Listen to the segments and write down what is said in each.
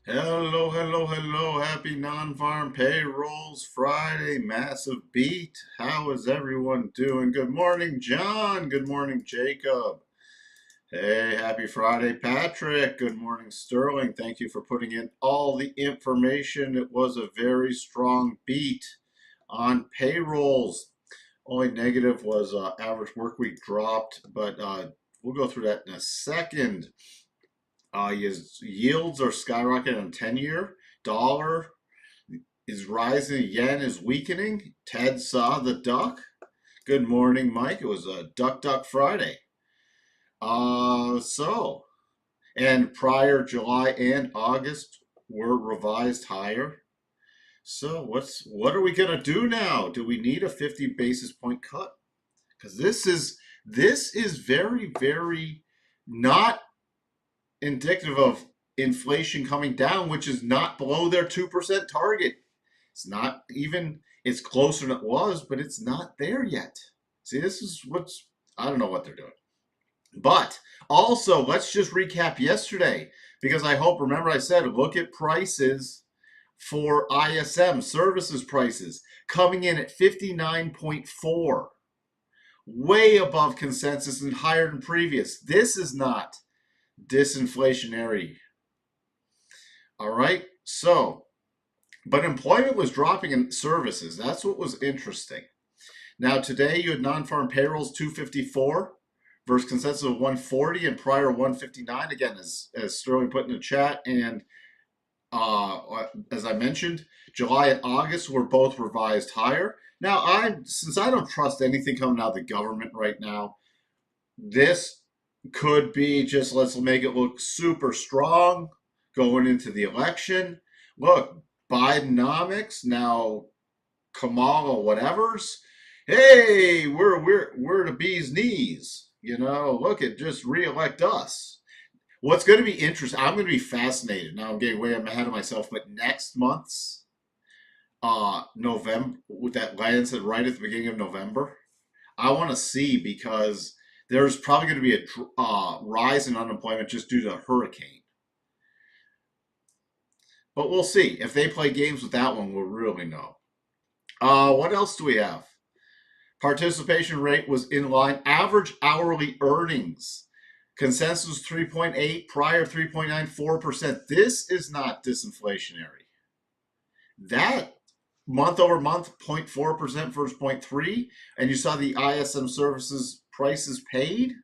Hello, hello, hello. Happy non-farm payrolls Friday. Massive beat. How is everyone doing? Good morning, John. Good morning, Jacob. Hey, happy Friday, Patrick. Good morning, Sterling. Thank you for putting in all the information. It was a very strong beat on payrolls. Only negative was average work week dropped, but we'll go through that in a second. His yields are skyrocketing on 10-year. Dollar is rising. Yen is weakening. Ted saw the duck. Good morning, Mike. It was a Duck Friday. And prior July and August were revised higher. So what are we gonna do now? Do we need a 50 basis point cut? Because this is very, very not indicative of inflation coming down, which is not below their 2% target. It's not even, it's closer than it was, but it's not there yet. See, this is I don't know what they're doing. But also, let's just recap yesterday because remember I said, look at prices for ISM services prices coming in at 59.4, way above consensus and higher than previous. This is not disinflationary. All right. But employment was dropping in services. That's what was interesting. Now, today you had non-farm payrolls 254 versus consensus of 140 and prior 159. Again, as Sterling put in the chat. And as I mentioned, July and August were both revised higher. Now, since I don't trust anything coming out of the government right now, this could be just let's make it look super strong going into the election. Look, Bidenomics, now Kamala whatever's. Hey, we're the bee's knees. Look at just reelect us. What's going to be interesting, I'm going to be fascinated. Now I'm getting way ahead of myself, but next month's November, with that lands right at the beginning of November, I want to see because there's probably going to be a rise in unemployment just due to a hurricane. But we'll see. If they play games with that one, we'll really know. What else do we have? Participation rate was in line. Average hourly earnings. Consensus 3.8, prior 3.94%. This is not disinflationary. That month over month, 0.4% versus 0.3, and you saw the ISM services prices paid.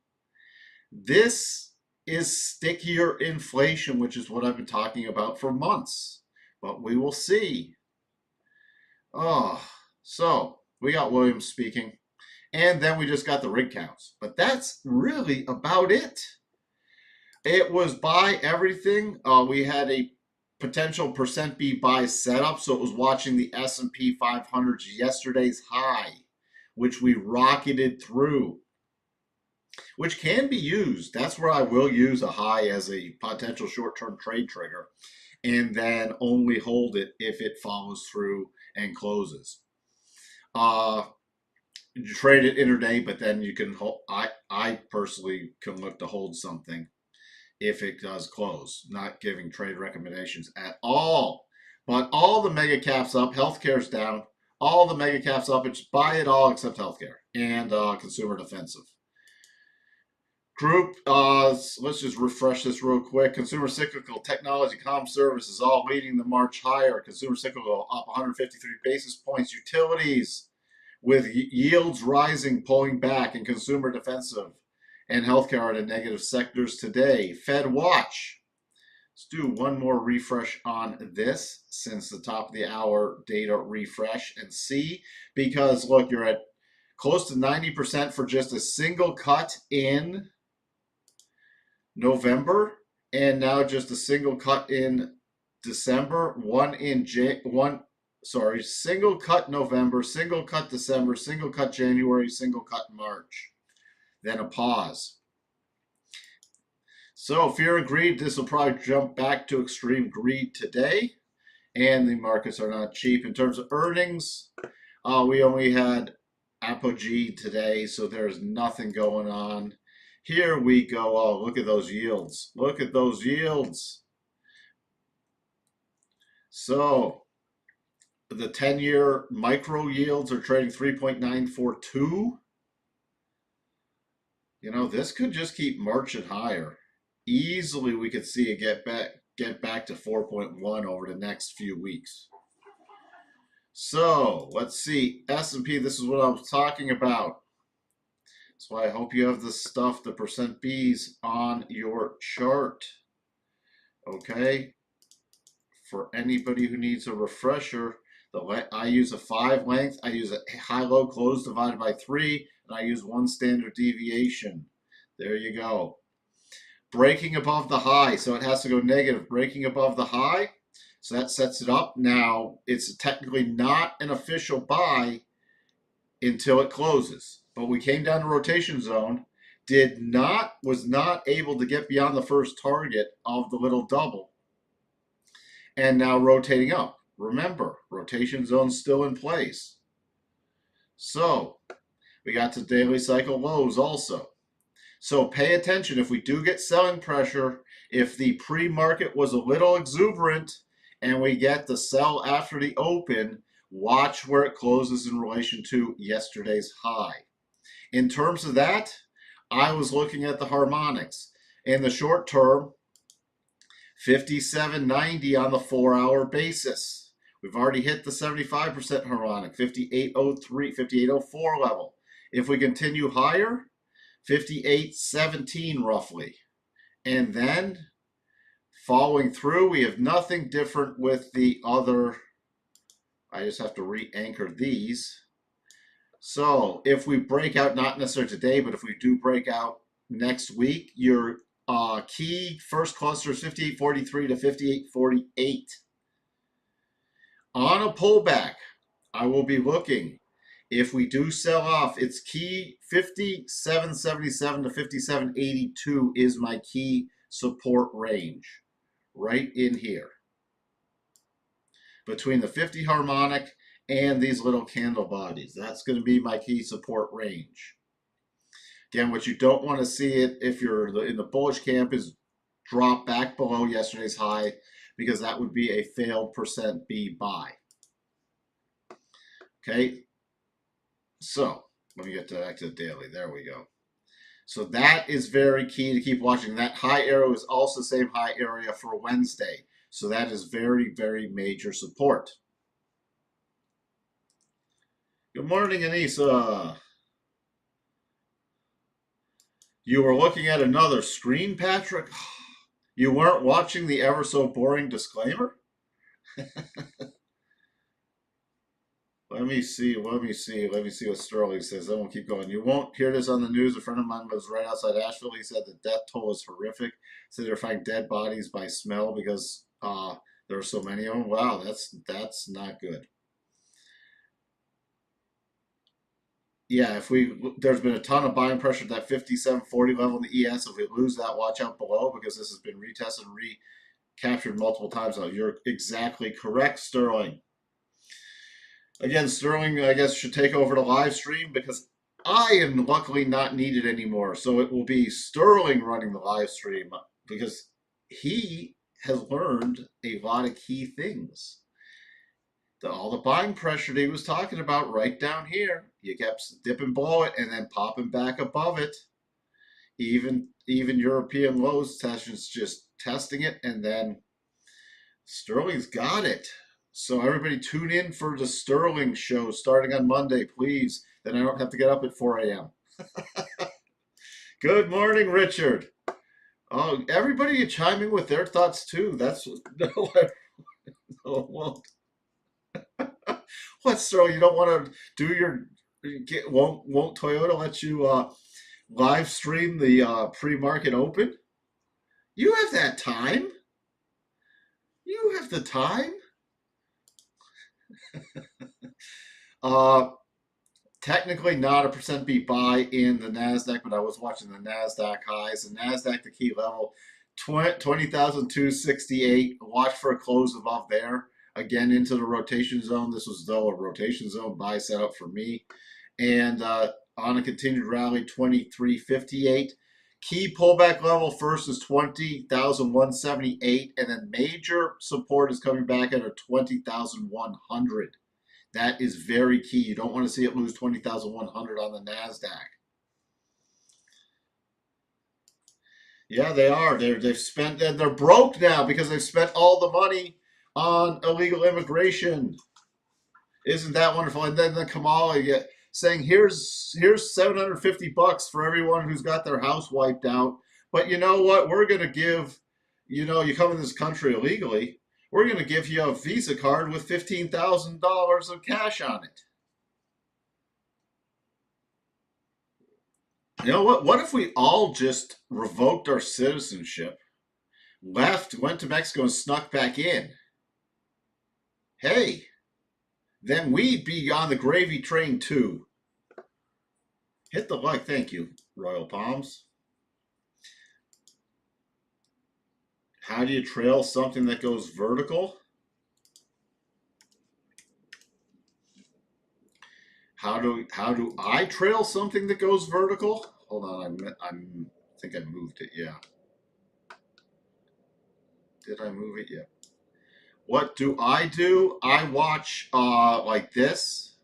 This is stickier inflation, which is what I've been talking about for months. But we will see. So we got Williams speaking, and then we just got the rig counts. But that's really about it. It was buy everything. We had a potential percent B buy setup, so it was watching the S&P 500's yesterday's high, which we rocketed through, which can be used. That's where I will use a high as a potential short-term trade trigger, and then only hold it if it follows through and closes. You trade it intraday, but then you can hold. I personally can look to hold something if it does close. Not giving trade recommendations at all. But all the mega caps up. Healthcare's down. All the mega caps up. It's buy it all except healthcare and consumer defensive. Group, let's just refresh this real quick. Consumer cyclical, technology, comm services, all leading the march higher. Consumer cyclical up 153 basis points. Utilities with yields rising, pulling back, and consumer defensive and healthcare are the negative sectors today. Fed watch. Let's do one more refresh on this since the top of the hour data refresh and see, because look, you're at close to 90% for just a single cut in November, and now just a single cut in December, single cut November, single cut December, single cut January, single cut March, then a pause. So fear and greed, this will probably jump back to extreme greed today, and the markets are not cheap. In terms of earnings, we only had Apogee today, so there's nothing going on. Here we go. Oh, look at those yields. Look at those yields. So the 10-year micro yields are trading 3.942. You know, this could just keep marching higher. Easily we could see it get back to 4.1 over the next few weeks. So let's see. S&P, this is what I was talking about. That's why I hope you have the stuff, the percent Bs on your chart. Okay. For anybody who needs a refresher, I use a 5 length. I use a high-low close divided by 3, and I use 1 standard deviation. There you go. Breaking above the high, so it has to go negative. Breaking above the high, so that sets it up. Now, it's technically not an official buy until it closes. But we came down to rotation zone, was not able to get beyond the first target of the little double, and now rotating up. Remember, rotation zone's still in place. So we got to daily cycle lows also. So pay attention. If we do get selling pressure, if the pre-market was a little exuberant and we get the sell after the open, watch where it closes in relation to yesterday's high. In terms of that, I was looking at the harmonics. In the short term, 57.90 on the 4-hour basis. We've already hit the 75% harmonic, 58.03, 58.04 level. If we continue higher, 58.17 roughly. And then following through, we have nothing different with the other. I just have to re-anchor these. So if we break out, not necessarily today, but if we do break out next week, your key first cluster is 58.43 to 58.48. On a pullback, I will be looking. If we do sell off, it's key 57.77 to 57.82 is my key support range, right in here. Between the 50 harmonic and these little candle bodies. That's going to be my key support range. Again, what you don't want to see it if you're in the bullish camp is drop back below yesterday's high, because that would be a failed percent B buy. Okay, so let me get back to the daily. There we go. So that is very key to keep watching. That high arrow is also the same high area for Wednesday. So that is very, very major support. Good morning, Anissa. You were looking at another screen, Patrick? You weren't watching the ever so boring disclaimer? Let me see what Sterling says. I won't keep going. You won't hear this on the news. A friend of mine was right outside Asheville. He said the death toll is horrific. Said they're finding dead bodies by smell because there are so many of them. Wow, that's not good. Yeah, there's been a ton of buying pressure at that 57.40 level in the ES. If we lose that, watch out below, because this has been retested and recaptured multiple times now. You're exactly correct, Sterling. Again, Sterling, I guess, should take over the live stream, because I am luckily not needed anymore. So it will be Sterling running the live stream, because he has learned a lot of key things. All the buying pressure that he was talking about right down here, you kept dipping below it and then popping back above it. Even European lows sessions, just testing it, and then Sterling's got it. So everybody tune in for the Sterling show starting on Monday, please. Then I don't have to get up at 4 a.m. Good morning, Richard. Oh, everybody chiming with their thoughts too. That's no, I won't. What, Sterling? You don't want to do won't Toyota let you live stream the pre-market open? You have that time. You have the time. Technically not a percent beat buy in the NASDAQ, but I was watching the NASDAQ highs. The NASDAQ, the key level, 20,268. Watch for a close above there. Again, into the rotation zone. This was, though, a rotation zone buy setup for me. And on a continued rally, 23.58. Key pullback level first is 20,178, and then major support is coming back at a 20,100. That is very key. You don't want to see it lose 20,100 on the NASDAQ. Yeah, they are. They've spent, and they're broke now because they've spent all the money on illegal immigration. Isn't that wonderful? And then the Kamala saying, here's $750 for everyone who's got their house wiped out. But you know what? We're going to give, you come in this country illegally, we're going to give you a Visa card with $15,000 of cash on it. You know what? What if we all just revoked our citizenship, left, went to Mexico, and snuck back in? Hey, then we'd be on the gravy train too. Hit the like. Thank you, Royal Palms. How do you trail something that goes vertical? How do I trail something that goes vertical? Hold on, I think I moved it. Yeah. Did I move it? Yeah. What do? I watch like this.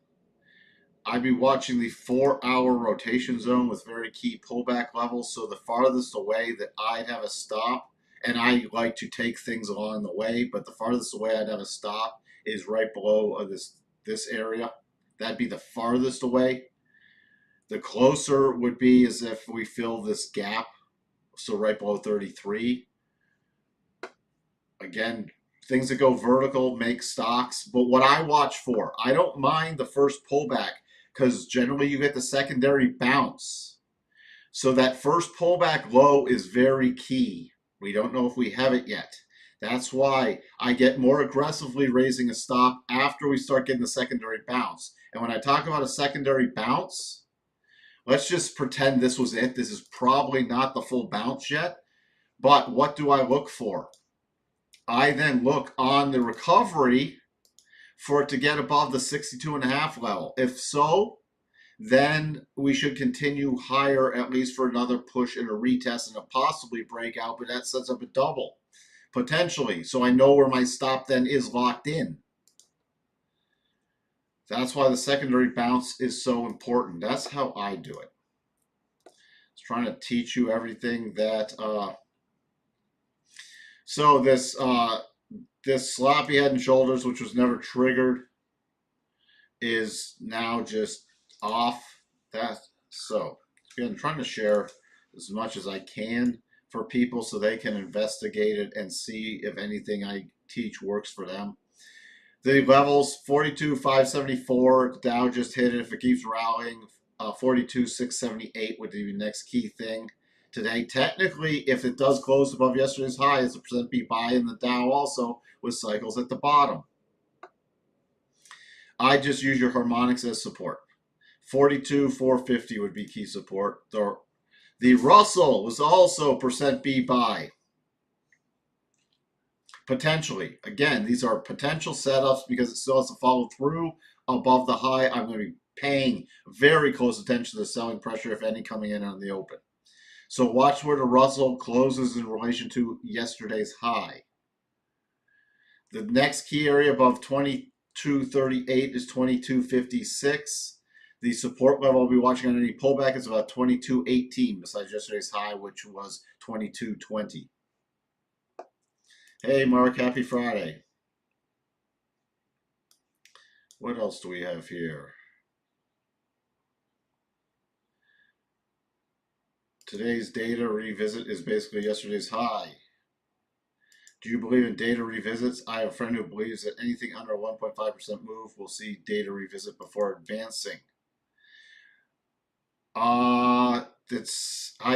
I'd be watching the 4-hour rotation zone with very key pullback levels. So the farthest away that I'd have a stop, and I like to take things along the way, but the farthest away I'd have a stop is right below this area. That'd be the farthest away. The closer would be as if we fill this gap, so right below 33. Again, things that go vertical make stocks, but what I watch for, I don't mind the first pullback because generally you get the secondary bounce. So that first pullback low is very key. We don't know if we have it yet. That's why I get more aggressively raising a stop after we start getting the secondary bounce. And when I talk about a secondary bounce, let's just pretend this was it. This is probably not the full bounce yet. But what do I look for? I then look on the recovery for it to get above the 62.5 level. If so, then we should continue higher, at least for another push and a retest and a possibly breakout, but that sets up a double, potentially. So I know where my stop then is locked in. That's why the secondary bounce is so important. That's how I do it. I was trying to teach you everything that... So this sloppy head and shoulders, which was never triggered, is now just off. So again, trying to share as much as I can for people so they can investigate it and see if anything I teach works for them. The levels 42,574, Dow just hit it. If it keeps rallying, 42,678 would be the next key thing today. Technically, if it does close above yesterday's high, it's a percent B buy in the Dow also with cycles at the bottom. I just use your harmonics as support. 42,450 would be key support. The Russell was also percent B buy. Potentially. Again, these are potential setups because it still has to follow through above the high. I'm going to be paying very close attention to the selling pressure, if any, coming in on the open. So watch where the Russell closes in relation to yesterday's high. The next key area above 2238 is 2256. The support level I'll be watching on any pullback is about 2218, besides yesterday's high, which was 2220. Hey, Mark, happy Friday. What else do we have here? Today's data revisit is basically yesterday's high. Do you believe in data revisits? I have a friend who believes that anything under a 1.5% move will see data revisit before advancing. I'd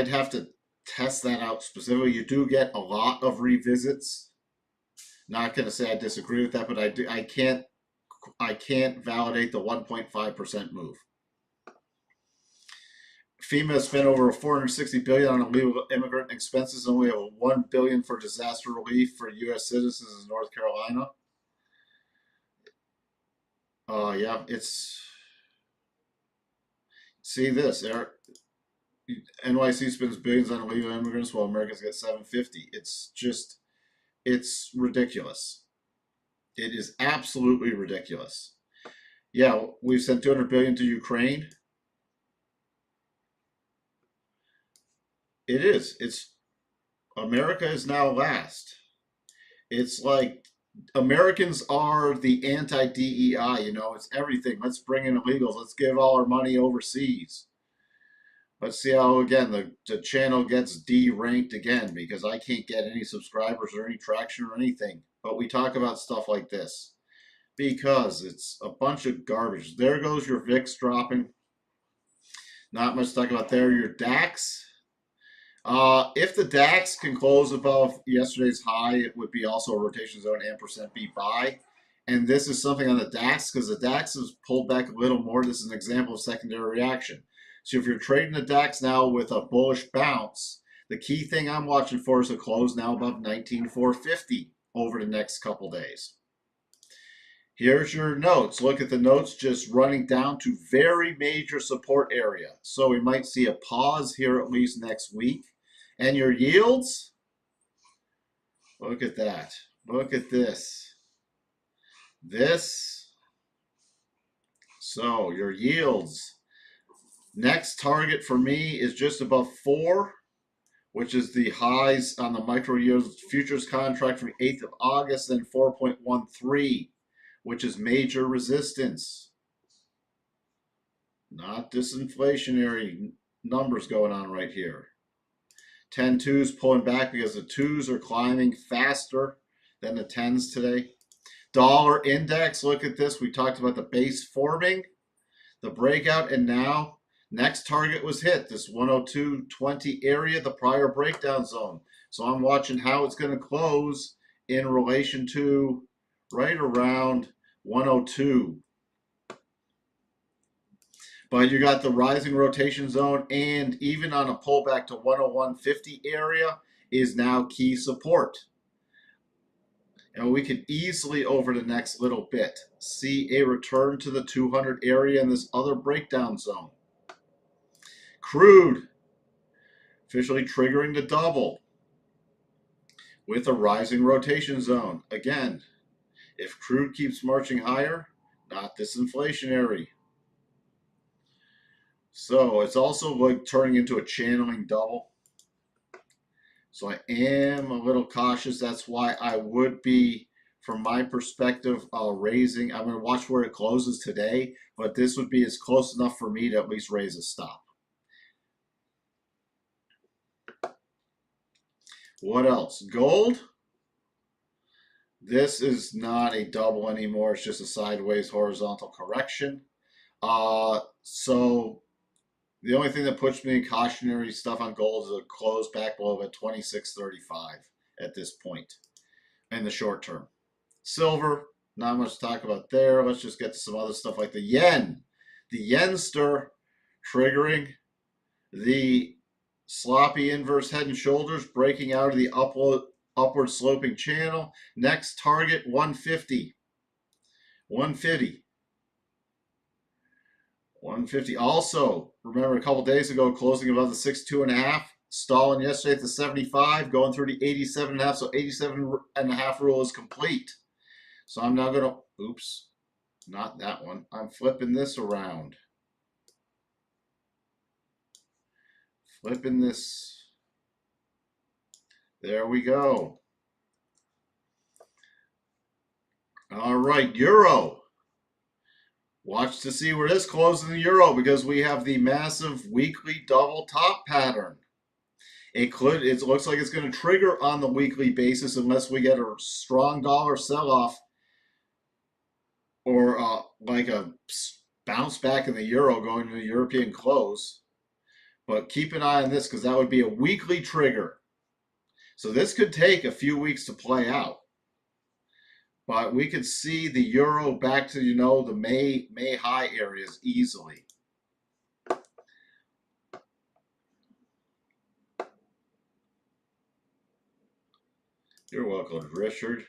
have to test that out specifically. You do get a lot of revisits. Not going to say I disagree with that, but I can't validate the 1.5% move. FEMA has spent over $460 billion on illegal immigrant expenses, and only have $1 billion for disaster relief for U.S. citizens in North Carolina. Yeah, it's. See this, Eric. NYC spends billions on illegal immigrants while Americans get 750. It's ridiculous. It is absolutely ridiculous. Yeah, we've sent 200 billion to Ukraine. It is. It's America is now last. It's like Americans are the anti-DEI, it's everything. Let's bring in illegals. Let's give all our money overseas. Let's see how, again, the channel gets deranked again because I can't get any subscribers or any traction or anything. But we talk about stuff like this because it's a bunch of garbage. There goes your VIX dropping. Not much to talk about there. Your DAX. If the DAX can close above yesterday's high, it would be also a rotation zone and percent B buy. And this is something on the DAX because the DAX has pulled back a little more. This is an example of secondary reaction. So if you're trading the DAX now with a bullish bounce, the key thing I'm watching for is a close now above 19,450 over the next couple days. Here's your notes. Look at the notes just running down to very major support area. So we might see a pause here at least next week. And your yields, look at that. Look at this. So your yields. Next target for me is just above 4, which is the highs on the micro yield futures contract from 8th of August, then 4.13, which is major resistance. Not disinflationary numbers going on right here. 10-2s pulling back because the 2s are climbing faster than the 10s today. Dollar index, look at this. We talked about the base forming, the breakout, and now next target was hit, this 102.20 area, the prior breakdown zone. So I'm watching how it's going to close in relation to right around 102. But you got the rising rotation zone, and even on a pullback to 101.50 area is now key support. And we could easily, over the next little bit, see a return to the 200 area in this other breakdown zone. Crude officially triggering the double with a rising rotation zone. Again, if crude keeps marching higher, not disinflationary. So it's also like turning into a channeling double. So I am a little cautious. That's why I would be, from my perspective, raising. I'm going to watch where it closes today, but this would be as close enough for me to at least raise a stop. What else? Gold. This is not a double anymore. It's just a sideways horizontal correction. So the only thing that puts me in cautionary stuff on gold is a close back below at 26.35 at this point in the short term. Silver, not much to talk about there. Let's just get to some other stuff like the yen. The yenster triggering the sloppy inverse head and shoulders, breaking out of the upward sloping channel. Next target 150. 150. 150. Also, remember a couple days ago, closing above the 62.5, stalling yesterday at the 75, going through the 87.5. So 87.5 rule is complete. So I'm now going to, oops, not that one. I'm flipping this around. Flipping this. There we go. All right, euro. Watch to see where this closes in the euro because we have the massive weekly double top pattern. It looks like it's going to trigger on the weekly basis unless we get a strong dollar sell-off or like a bounce back in the euro going to the European close. But keep an eye on this because that would be a weekly trigger. So this could take a few weeks to play out. But we could see the euro back to, the May high areas easily. You're welcome, Richard.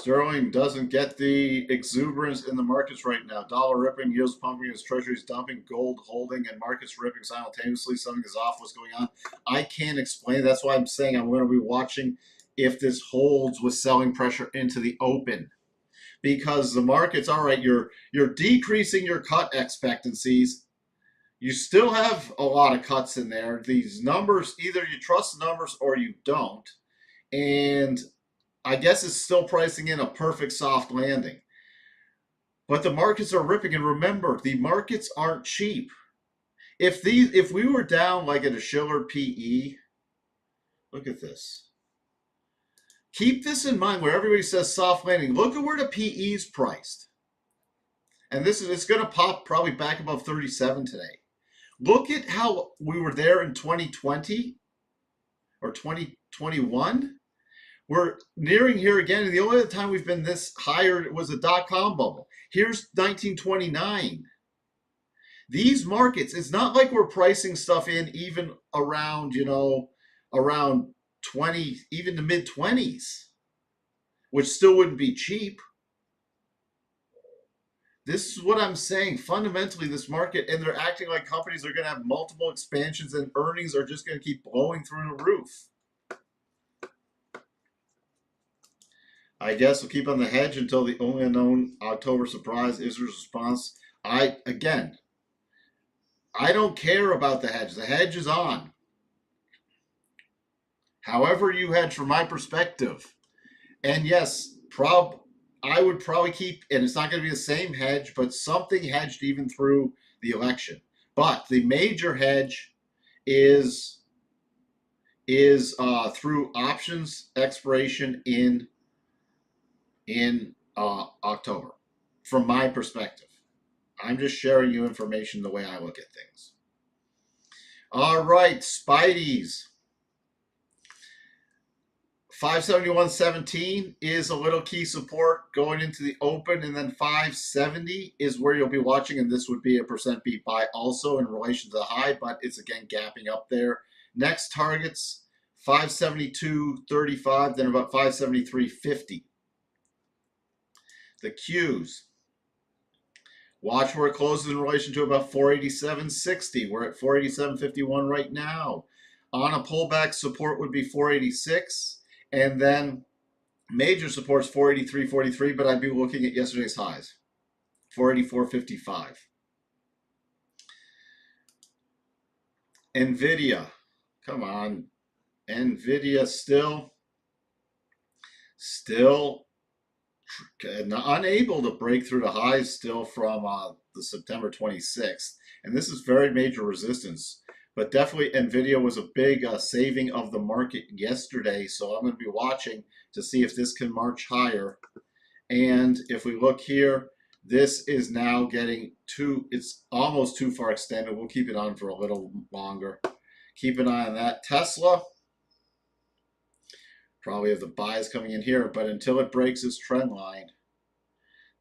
Sterling doesn't get the exuberance in the markets right now. Dollar ripping, yields pumping as treasuries dumping, gold holding, and markets ripping simultaneously. Something is off. What's going on? I can't explain. That's why I'm saying I'm going to be watching if this holds with selling pressure into the open. Because the markets, all right, you're decreasing your cut expectancies. You still have a lot of cuts in there. These numbers, either you trust the numbers or you don't. And I guess it's still pricing in a perfect soft landing. But the markets are ripping, and remember, the markets aren't cheap. If we were down like at a Shiller PE, look at this. Keep this in mind where everybody says soft landing. Look at where the PE is priced. And it's going to pop probably back above 37 today. Look at how we were there in 2020 or 2021. We're nearing here again, and the only other time we've been this higher was a dot-com bubble. Here's 1929. These markets, it's not like we're pricing stuff in even around, around 20, even the mid-20s, which still wouldn't be cheap. This is what I'm saying. Fundamentally, this market, and they're acting like companies are going to have multiple expansions and earnings are just going to keep blowing through the roof. I guess we'll keep on the hedge until the only unknown October surprise is a response. I don't care about the hedge. The hedge is on. However you hedge from my perspective. And yes, I would probably keep, and it's not going to be the same hedge, but something hedged even through the election. But the major hedge is through options expiration in October, from my perspective. I'm just sharing you information the way I look at things. All right, Spideys. 571.17 is a little key support going into the open, and then 570 is where you'll be watching, and this would be a percent beat buy also in relation to the high, but it's again gapping up there. Next targets 572.35, then about 573.50. The Qs. Watch where it closes in relation to about 487.60. We're at 487.51 right now. On a pullback, support would be 486. And then major support's 483.43, but I'd be looking at yesterday's highs, 484.55. NVIDIA, come on. NVIDIA still unable to break through the highs still from the September 26th. And this is very major resistance. But definitely NVIDIA was a big saving of the market yesterday. So I'm going to be watching to see if this can march higher. And if we look here, this is now getting it's almost too far extended. We'll keep it on for a little longer. Keep an eye on that. Tesla. Probably have the buys coming in here, but until it breaks its trend line,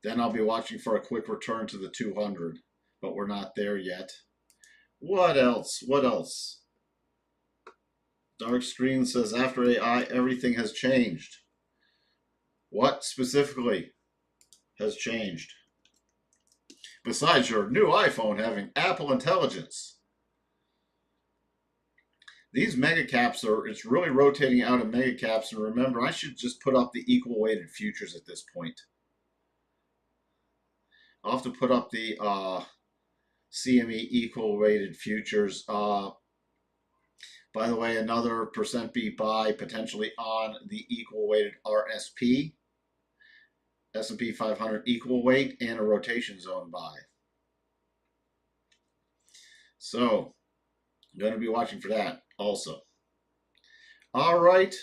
then I'll be watching for a quick return to the 200, but we're not there yet. What else? What else? Dark Screen says after AI, everything has changed. What specifically has changed? Besides your new iPhone having Apple Intelligence. These mega caps it's really rotating out of mega caps. And remember, I should just put up the equal weighted futures at this point. I'll have to put up the CME equal weighted futures. By the way, another percent beat buy potentially on the equal weighted RSP, S&P 500 equal weight, and a rotation zone buy. So I'm going to be watching for that also. All right,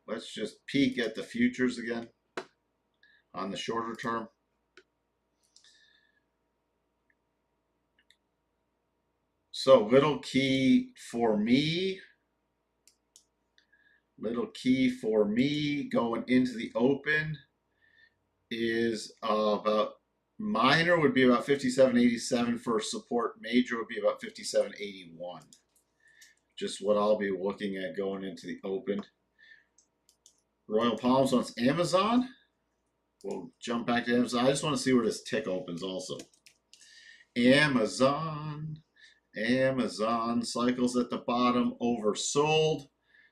let's just peek at the futures again on the shorter term. So little key for me going into the open is about minor would be about 57.87 for support. Major would be about 57.81. Just what I'll be looking at going into the open. Royal Palms wants Amazon. we'll jump back to Amazon. I just want to see where this tick opens also. Amazon cycles at the bottom, oversold.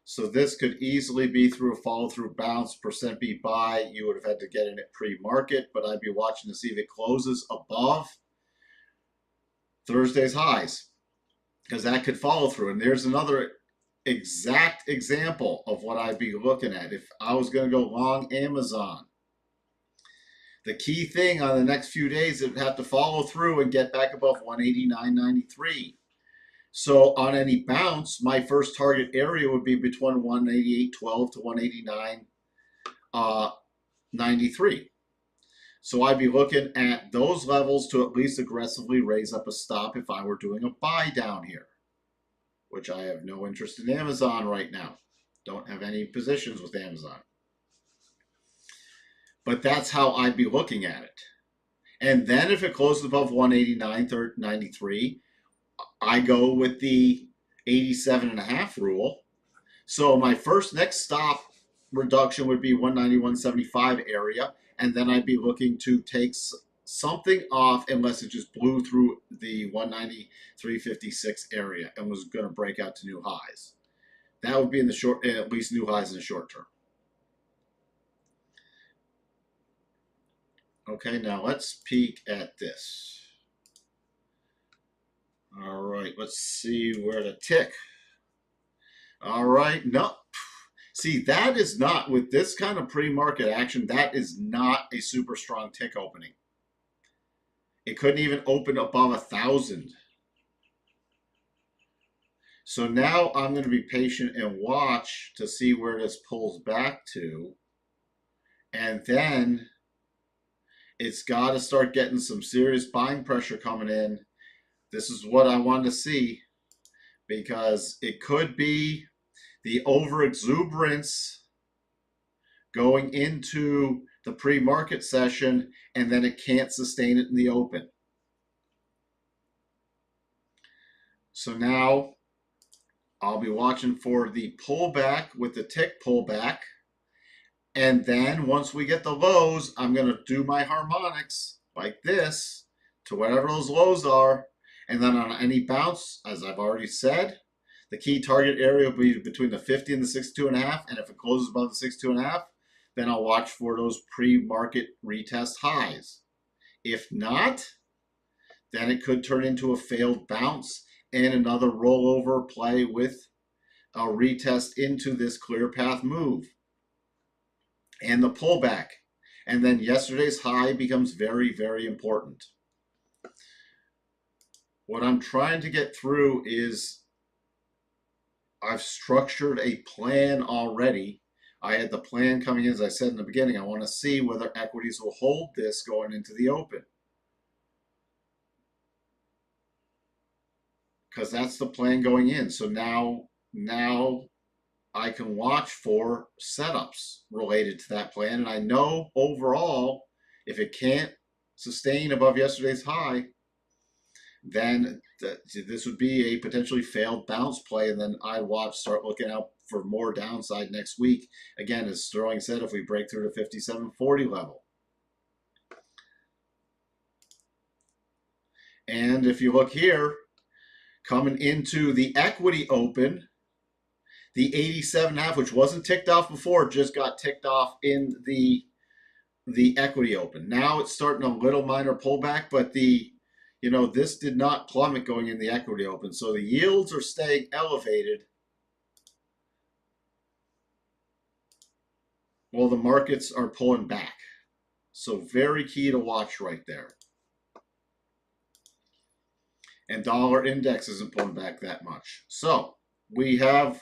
So this could easily be through a follow through bounce, percent beat buy. You would have had to get in it pre-market, but I'd be watching to see if it closes above Thursday's highs, because that could follow through. And there's another exact example of what I'd be looking at if I was going to go long Amazon. The key thing on the next few days, it would have to follow through and get back above 189.93. So on any bounce, my first target area would be between 188.12 to 189.93. So I'd be looking at those levels to at least aggressively raise up a stop if I were doing a buy down here, which I have no interest in Amazon right now. Don't have any positions with Amazon. But that's how I'd be looking at it. And then if it closes above 189.93, I go with the 87.5 rule. So my next stop reduction would be 191.75 area, and then I'd be looking to take something off unless it just blew through the 193.56 area and was going to break out to new highs. That would be in the short, at least new highs in the short term. Okay, now let's peek at this. All right, let's see where the tick. All right, no. See, that is not, with this kind of pre-market action, that is not a super strong tick opening. It couldn't even open above 1,000. So now I'm going to be patient and watch to see where this pulls back to. And then it's got to start getting some serious buying pressure coming in. This is what I want to see, because it could be the overexuberance going into the pre-market session, and then it can't sustain it in the open. So now I'll be watching for the pullback with the tick pullback. And then once we get the lows, I'm going to do my harmonics like this to whatever those lows are. And then on any bounce, as I've already said, the key target area will be between the 50 and the 62.5. And if it closes above the 62.5, then I'll watch for those pre-market retest highs. If not, then it could turn into a failed bounce and another rollover play with a retest into this clear path move and the pullback. And then yesterday's high becomes very, very important. What I'm trying to get through is I've structured a plan already. I had the plan coming in, as I said in the beginning. I want to see whether equities will hold this going into the open, because that's the plan going in. So now I can watch for setups related to that plan. And I know overall, if it can't sustain above yesterday's high, then this would be a potentially failed bounce play. And then I start looking out for more downside next week. Again, as Sterling said, if we break through the 57.40 level. And if you look here, coming into the equity open, the 87.5, which wasn't ticked off before, just got ticked off in the equity open. Now it's starting a little minor pullback, but this did not plummet going in the equity open. So the yields are staying elevated. Well, the markets are pulling back. So very key to watch right there. And dollar index isn't pulling back that much. So we have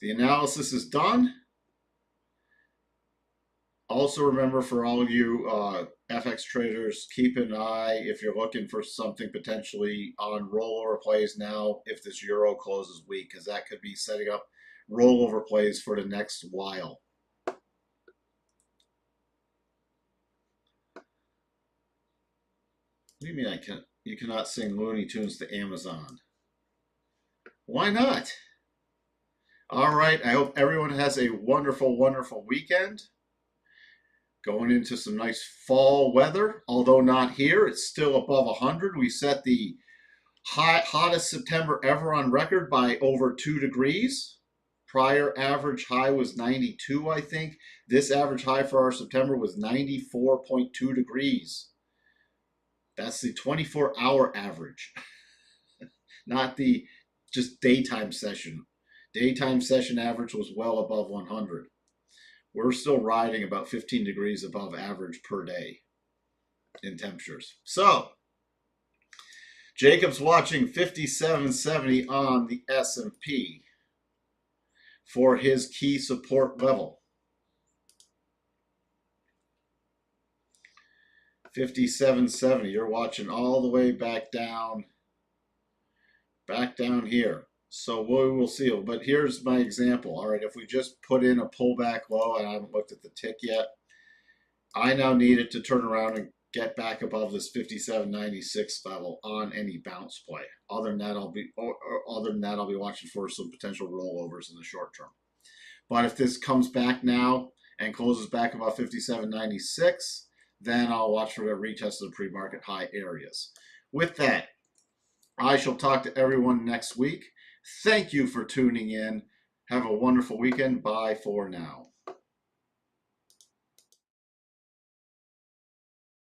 the analysis is done. Also remember, for all of you FX traders, keep an eye if you're looking for something potentially on rollover plays now if this euro closes weak, because that could be setting up rollover plays for the next while. What do you mean you cannot sing Looney Tunes to Amazon? Why not? All right, I hope everyone has a wonderful, wonderful weekend. Going into some nice fall weather, although not here. It's still above 100. We set the hottest September ever on record by over 2 degrees. Prior average high was 92, I think. This average high for our September was 94.2 degrees. That's the 24-hour average, not the just daytime session. Daytime session average was well above 100. We're still riding about 15 degrees above average per day in temperatures. So, Jacob's watching 5770 on the S&P for his key support level. 5770, you're watching all the way back down here. So we will see. But here's my example. All right, if we just put in a pullback low, and I haven't looked at the tick yet, I now need it to turn around and get back above this 57.96 level on any bounce play. Other than that, I'll be watching for some potential rollovers in the short term. But if this comes back now and closes back above 57.96, then I'll watch for the retest of the pre-market high areas. With that, I shall talk to everyone next week. Thank you for tuning in. Have a wonderful weekend. Bye for now.